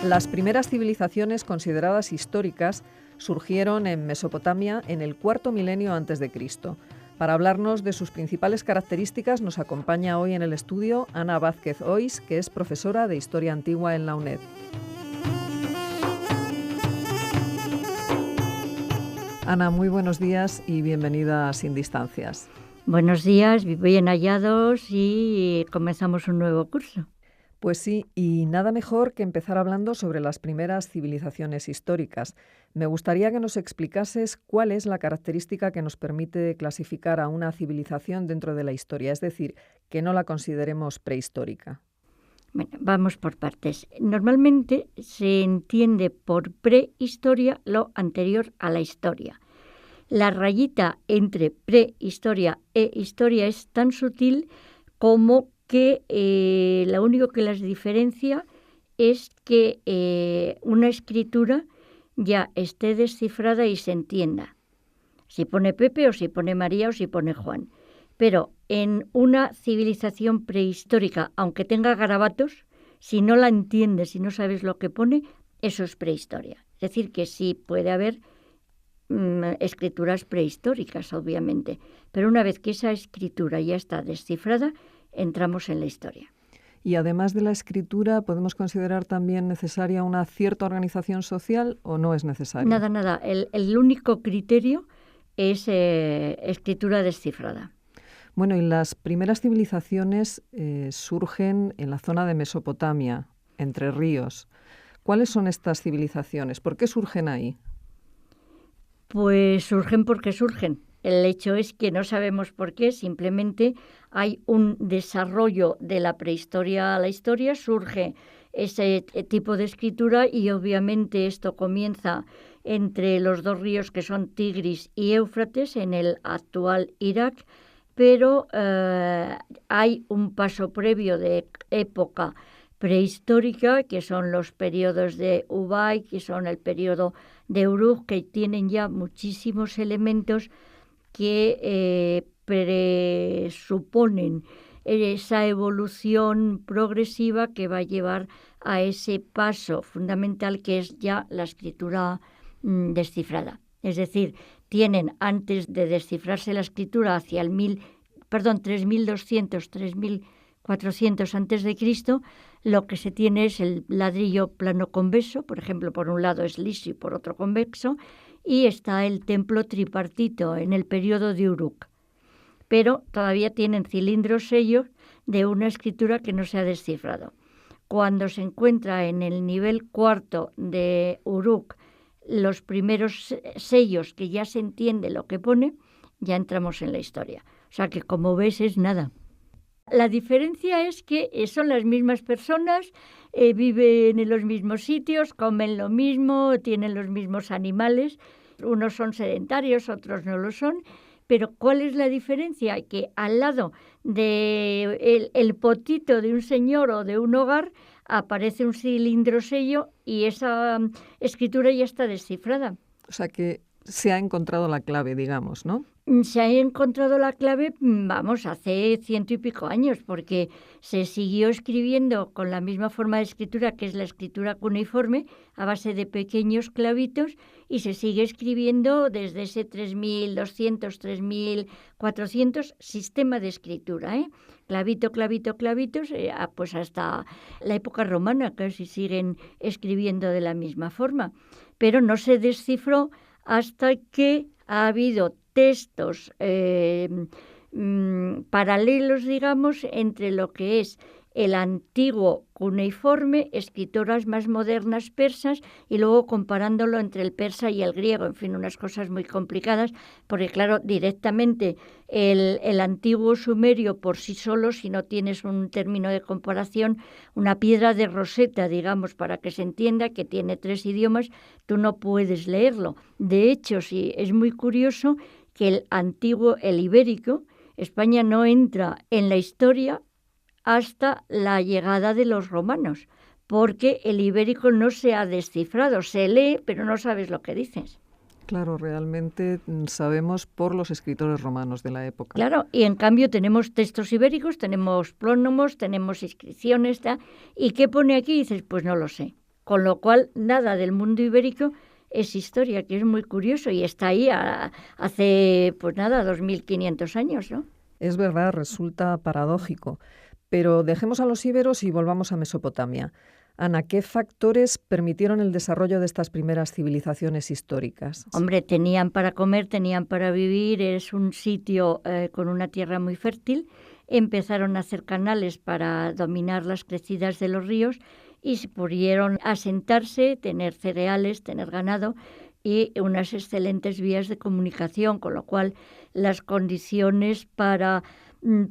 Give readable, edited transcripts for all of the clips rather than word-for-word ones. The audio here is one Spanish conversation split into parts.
Las primeras civilizaciones consideradas históricas surgieron en Mesopotamia en el cuarto milenio antes de Cristo. Para hablarnos de sus principales características nos acompaña hoy en el estudio Ana Vázquez Ois, que es profesora de Historia Antigua en la UNED. Ana, muy buenos días y bienvenida a Sin Distancias. Buenos días, bien hallados y comenzamos un nuevo curso. Pues sí, y nada mejor que empezar hablando sobre las primeras civilizaciones históricas. Me gustaría que nos explicases cuál es la característica que nos permite clasificar a una civilización dentro de la historia, es decir, que no la consideremos prehistórica. Bueno, vamos por partes. Normalmente se entiende por prehistoria lo anterior a la historia. La rayita entre prehistoria e historia es tan sutil como que lo único que las diferencia es que una escritura ya esté descifrada y se entienda. Si pone Pepe o si pone María o si pone Juan. Pero en una civilización prehistórica, aunque tenga garabatos, si no la entiendes, si no sabes lo que pone, eso es prehistoria. Es decir, que sí puede haber escrituras prehistóricas, obviamente. Pero una vez que esa escritura ya está descifrada, entramos en la historia. Y además de la escritura, ¿podemos considerar también necesaria una cierta organización social o no es necesario? Nada. El único criterio es escritura descifrada. Bueno, y las primeras civilizaciones surgen en la zona de Mesopotamia, entre ríos. ¿Cuáles son estas civilizaciones? ¿Por qué surgen ahí? Pues surgen porque surgen. El hecho es que no sabemos por qué, simplemente hay un desarrollo de la prehistoria a la historia, surge ese tipo de escritura y obviamente esto comienza entre los dos ríos que son Tigris y Éufrates en el actual Irak, pero hay un paso previo de época prehistórica, que son los periodos de Ubay, que son el periodo de Uruk, que tienen ya muchísimos elementos que presuponen esa evolución progresiva que va a llevar a ese paso fundamental que es ya la escritura descifrada. Es decir, tienen antes de descifrarse la escritura hacia el 3200, 3400 antes de Cristo, lo que se tiene es el ladrillo plano convexo, por ejemplo, por un lado es liso y por otro convexo, y está el templo tripartito en el periodo de Uruk. Pero todavía tienen cilindros sellos de una escritura que no se ha descifrado. Cuando se encuentra en el nivel cuarto de Uruk los primeros sellos que ya se entiende lo que pone, ya entramos en la historia. O sea que, como ves, es nada. La diferencia es que son las mismas personas, viven en los mismos sitios, comen lo mismo, tienen los mismos animales. Unos son sedentarios, otros no lo son. Pero ¿cuál es la diferencia? Que al lado del potito de un señor o de un hogar aparece un cilindro sello y esa escritura ya está descifrada. O sea que se ha encontrado la clave, digamos, ¿no? Se ha encontrado la clave, hace 100 y pico años, porque se siguió escribiendo con la misma forma de escritura, que es la escritura cuneiforme, a base de pequeños clavitos, y se sigue escribiendo desde ese 3200, 3400 sistema de escritura, clavito, clavitos, pues hasta la época romana casi siguen escribiendo de la misma forma. Pero no se descifró hasta que ha habido textos paralelos, digamos, entre lo que es el antiguo cuneiforme, escritoras más modernas persas, y luego comparándolo entre el persa y el griego, en fin, unas cosas muy complicadas, porque claro, directamente el antiguo sumerio por sí solo, si no tienes un término de comparación, una piedra de Rosetta, digamos, para que se entienda que tiene 3 idiomas, tú no puedes leerlo. De hecho, sí, es muy curioso que el ibérico, España no entra en la historia hasta la llegada de los romanos, porque el ibérico no se ha descifrado, se lee, pero no sabes lo que dices. Claro, realmente sabemos por los escritores romanos de la época. Claro, y en cambio tenemos textos ibéricos, tenemos prónomos, tenemos inscripciones, ¿y qué pone aquí? Y dices, pues no lo sé. con lo cual nada del mundo ibérico es historia, que es muy curioso y está ahí hace, pues nada, 2500 años, ¿no? Es verdad, resulta paradójico. Pero dejemos a los íberos y volvamos a Mesopotamia. Ana, ¿qué factores permitieron el desarrollo de estas primeras civilizaciones históricas? Hombre, tenían para comer, tenían para vivir, es un sitio con una tierra muy fértil. Empezaron a hacer canales para dominar las crecidas de los ríos y se pudieron asentarse, tener cereales, tener ganado y unas excelentes vías de comunicación, con lo cual las condiciones para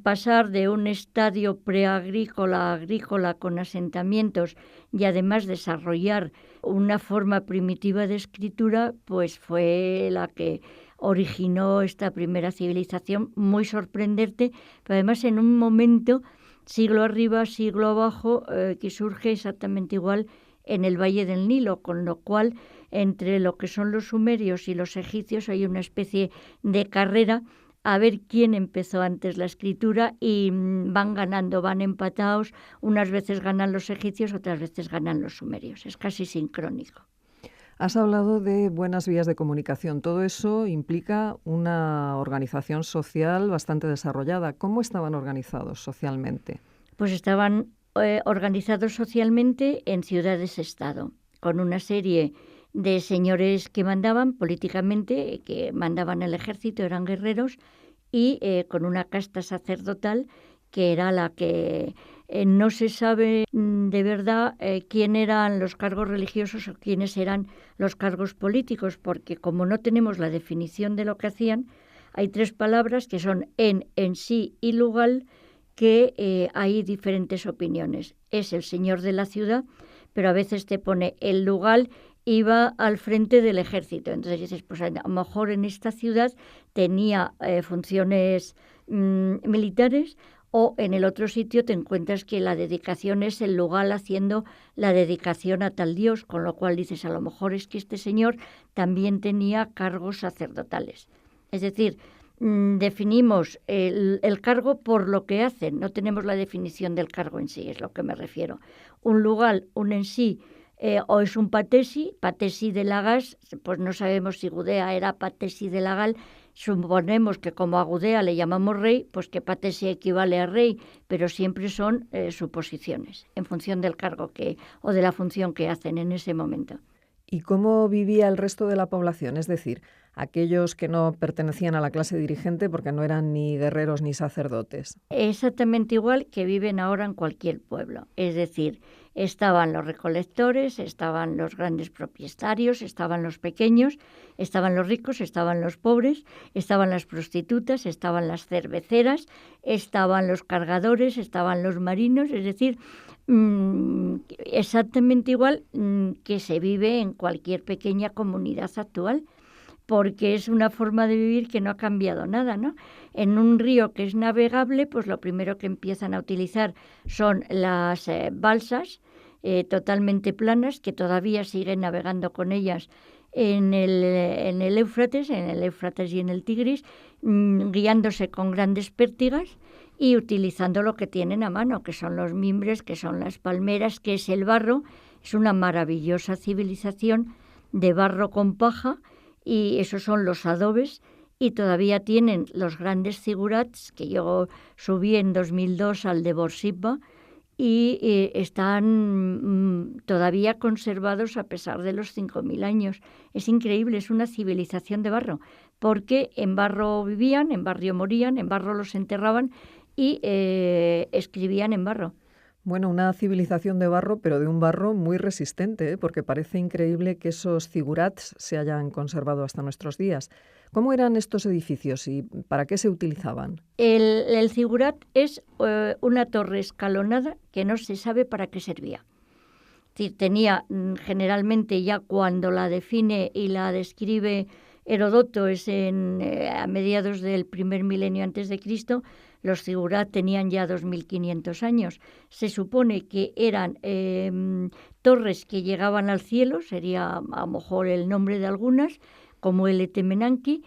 pasar de un estadio preagrícola a agrícola con asentamientos y además desarrollar una forma primitiva de escritura, pues fue la que originó esta primera civilización, muy sorprendente, pero además en un momento, siglo arriba, siglo abajo, que surge exactamente igual en el Valle del Nilo, con lo cual entre lo que son los sumerios y los egipcios hay una especie de carrera a ver quién empezó antes la escritura y van ganando, van empatados, unas veces ganan los egipcios, otras veces ganan los sumerios, es casi sincrónico. Has hablado de buenas vías de comunicación. Todo eso implica una organización social bastante desarrollada. ¿Cómo estaban organizados socialmente? Pues estaban organizados socialmente en ciudades-estado, con una serie de señores que mandaban políticamente, que mandaban el ejército, eran guerreros, y con una casta sacerdotal que era la que no se sabe de verdad quién eran los cargos religiosos o quiénes eran los cargos políticos, porque como no tenemos la definición de lo que hacían, hay tres palabras que son en sí y lugar, que hay diferentes opiniones. Es el señor de la ciudad, pero a veces te pone el lugar iba al frente del ejército. Entonces dices, pues a lo mejor en esta ciudad tenía funciones militares, o en el otro sitio te encuentras que la dedicación es el lugar haciendo la dedicación a tal dios, con lo cual dices, a lo mejor es que este señor también tenía cargos sacerdotales. Es decir, definimos el cargo por lo que hacen, no tenemos la definición del cargo en sí, es lo que me refiero. Un lugar, un en sí, o es un patesi de Lagas, pues no sabemos si Gudea era patesi de Lagal, suponemos que como a Gudea le llamamos rey, pues que patesi equivale a rey, pero siempre son suposiciones, en función del cargo o de la función que hacen en ese momento. ¿Y cómo vivía el resto de la población? Es decir, aquellos que no pertenecían a la clase dirigente porque no eran ni guerreros ni sacerdotes. Exactamente igual que viven ahora en cualquier pueblo. Es decir, estaban los recolectores, estaban los grandes propietarios, estaban los pequeños, estaban los ricos, estaban los pobres, estaban las prostitutas, estaban las cerveceras, estaban los cargadores, estaban los marinos, es decir, exactamente igual que se vive en cualquier pequeña comunidad actual, porque es una forma de vivir que no ha cambiado nada, ¿no? En un río que es navegable, pues lo primero que empiezan a utilizar son las balsas totalmente planas, que todavía siguen navegando con ellas en el Éufrates y en el Tigris, guiándose con grandes pértigas y utilizando lo que tienen a mano, que son los mimbres, que son las palmeras, que es el barro. Es una maravillosa civilización de barro con paja, y esos son los adobes, y todavía tienen los grandes zigurats, que yo subí en 2002 al de Borsippa, y están todavía conservados a pesar de los 5.000 años. Es increíble, es una civilización de barro, porque en barro vivían, en barro morían, en barro los enterraban y escribían en barro. Bueno, una civilización de barro, pero de un barro muy resistente, porque parece increíble que esos zigurats se hayan conservado hasta nuestros días. ¿Cómo eran estos edificios y para qué se utilizaban? El zigurat es una torre escalonada que no se sabe para qué servía. Es decir, tenía generalmente, ya cuando la define y la describe Heródoto, es a mediados del primer milenio antes de Cristo. Los zigurat tenían ya 2.500 años. Se supone que eran torres que llegaban al cielo, sería a lo mejor el nombre de algunas, como el Etemenanki,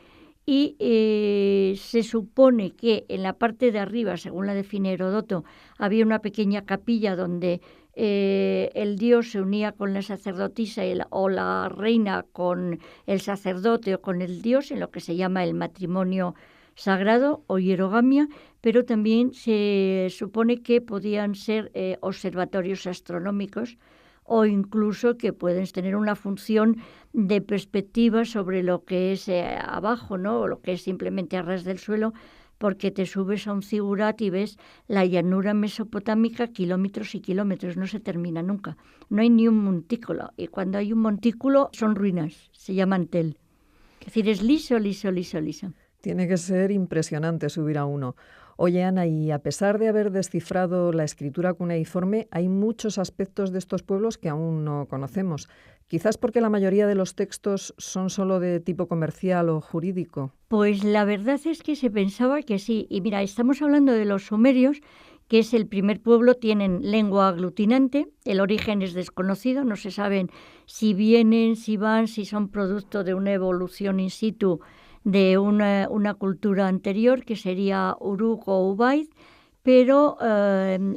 y se supone que en la parte de arriba, según la define Heródoto, había una pequeña capilla donde el dios se unía con la sacerdotisa o la reina con el sacerdote o con el dios, en lo que se llama el matrimonio sagrado o hierogamia, pero también se supone que podían ser observatorios astronómicos o incluso que pueden tener una función de perspectiva sobre lo que es abajo, ¿no? O lo que es simplemente a ras del suelo, porque te subes a un zigurat y ves la llanura mesopotámica, kilómetros y kilómetros, no se termina nunca. No hay ni un montículo, y cuando hay un montículo son ruinas, se llaman tel. Es decir, es liso, liso, liso, liso. Tiene que ser impresionante subir a uno. Oye, Ana, y a pesar de haber descifrado la escritura cuneiforme, hay muchos aspectos de estos pueblos que aún no conocemos. Quizás porque la mayoría de los textos son solo de tipo comercial o jurídico. Pues la verdad es que se pensaba que sí. Y mira, estamos hablando de los sumerios, que es el primer pueblo, tienen lengua aglutinante, el origen es desconocido, no se saben si vienen, si van, si son producto de una evolución in situ de una cultura anterior, que sería Uruk o Ubaid, pero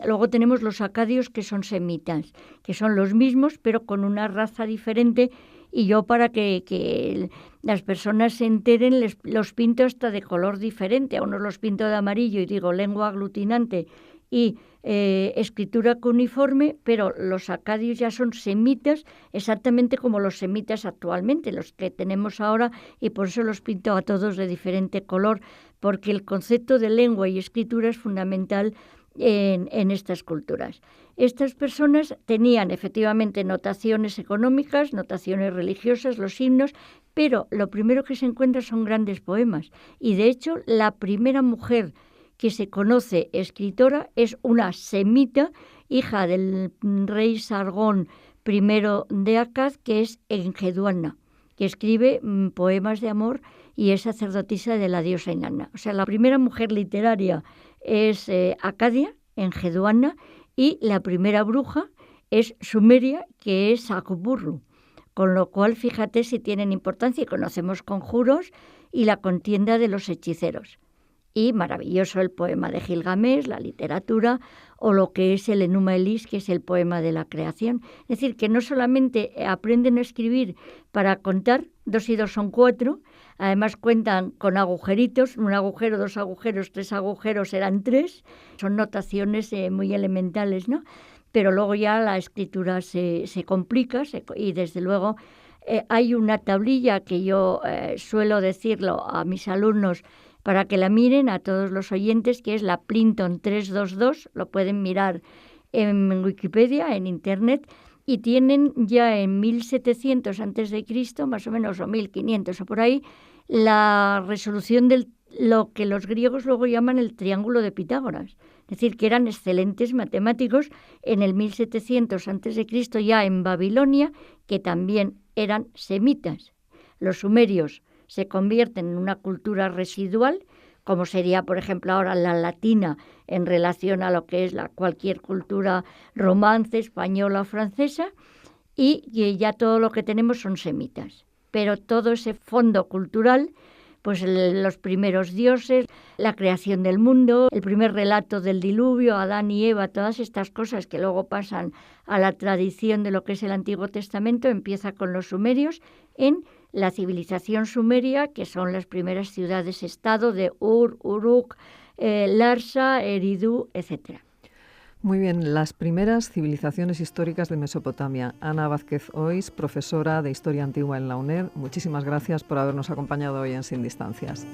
luego tenemos los acadios, que son semitas, que son los mismos, pero con una raza diferente, y yo para que las personas se enteren los pinto hasta de color diferente. A unos los pinto de amarillo y digo lengua aglutinante y escritura cuneiforme, pero los acadios ya son semitas, exactamente como los semitas actualmente, los que tenemos ahora, y por eso los pinto a todos de diferente color, porque el concepto de lengua y escritura es fundamental en estas culturas. Estas personas tenían efectivamente notaciones económicas, notaciones religiosas, los himnos, pero lo primero que se encuentra son grandes poemas. Y de hecho, la primera mujer que se conoce escritora es una semita, hija del rey Sargón I de Akkad, que es Enheduanna, que escribe poemas de amor y es sacerdotisa de la diosa Inanna. O sea, la primera mujer literaria es Acadia, Enheduanna, y la primera bruja es Sumeria, que es Akburru. Con lo cual, fíjate si tienen importancia, y conocemos conjuros y la contienda de los hechiceros. Y maravilloso el poema de Gilgamesh, la literatura, o lo que es el Enuma Elis, que es el poema de la creación. Es decir, que no solamente aprenden a escribir para contar, 2 y 2 son 4, además cuentan con agujeritos, 1 agujero, 2 agujeros, 3 agujeros eran 3, son notaciones muy elementales, ¿no? Pero luego ya la escritura se complica y desde luego hay una tablilla que yo suelo decirlo a mis alumnos, para que la miren a todos los oyentes, que es la Plinton 322, lo pueden mirar en Wikipedia, en Internet, y tienen ya en 1700 a.C., más o menos, o 1500 o por ahí, la resolución de lo que los griegos luego llaman el triángulo de Pitágoras. Es decir, que eran excelentes matemáticos en el 1700 a.C., ya en Babilonia, que también eran semitas. Los sumerios se convierten en una cultura residual, como sería, por ejemplo, ahora la latina en relación a lo que es cualquier cultura romance, española o francesa, y ya todo lo que tenemos son semitas. Pero todo ese fondo cultural, pues los primeros dioses, la creación del mundo, el primer relato del diluvio, Adán y Eva, todas estas cosas que luego pasan a la tradición de lo que es el Antiguo Testamento, empieza con los sumerios en la civilización sumeria, que son las primeras ciudades-estado de Ur, Uruk, Larsa, Eridu, etc. Muy bien, las primeras civilizaciones históricas de Mesopotamia. Ana Vázquez Ois, profesora de Historia Antigua en la UNED, muchísimas gracias por habernos acompañado hoy en Sin Distancias.